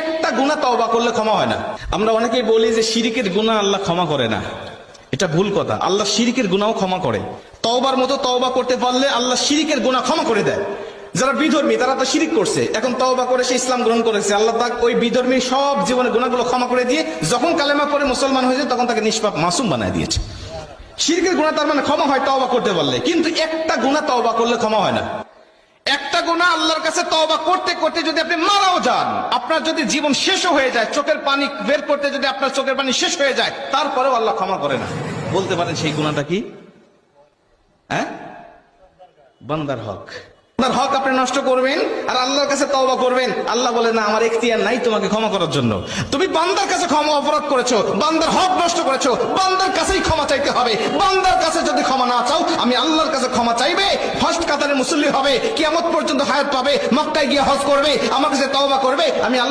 একটা গুনাহ তওবা করলে ক্ষমা হয় না। আমরা অনেকেই বলি যে শিরকের গুনাহ আল্লাহ ক্ষমা করে না, এটা ভুল কথা। আল্লাহ শিরকের গুনাহও ক্ষমা করে। তওবার মতো তওবা করতে পারলে আল্লাহ শিরকের গুনাহ ক্ষমা করে দেয়। যারা বিধর্মী তারা তো শিরিক করছে, এখন তওবা করে সে ইসলাম গ্রহণ করেছে, আল্লাহ তাকে ওই বিধর্মী সব জীবনের গুনাহগুলো ক্ষমা করে দিয়ে যখন কালেমা পড়ে মুসলমান হয়েছে তখন তাকে নিষ্পাপ মাসুম বানায় দিয়েছে। শিরকের গুনাহ তার মানে ক্ষমা হয় তওবা করতে পারলে, কিন্তু একটা গুনাহ তওবা করলে ক্ষমা হয় না। একটা গুনাহ আল্লাহর কাছে তওবা করতে করতে যদি আপনি মারাও যান, আপনার যদি জীবন শেষও হয়ে যায়, চোখের পানি বের করতে যদি আপনার চোখের পানি শেষ হয়ে যায়, তারপরেও আল্লাহ ক্ষমা করে না। বলতে পারেন সেই গুনাহটা কি? হ্যাঁ, বান্দার হক। বান্দার হক আপনি নষ্ট করবেন আর আল্লাহর কাছে তওবা করবেন, আল্লাহ বলে না আমার এখতিয়ার নাই তোমাকে ক্ষমা করার জন্য। তুমি বান্দার কাছে ক্ষমা অপরাধ করেছো, বান্দার হক নষ্ট করেছো, বান্দার কাছেই ক্ষমা চাইতে হবে। বান্দার কাছে যদি ক্ষমা না চাও, আমি আল্লাহর কাছে ক্ষমা চাইবে, ফার্স্ট কাতারে মুসল্লি হবে, কিয়ামত পর্যন্ত হায়াত পাবে, মক্কায় গিয়ে হজ করবে, আমার কাছে তওবা করবে, আমি আল্লাহ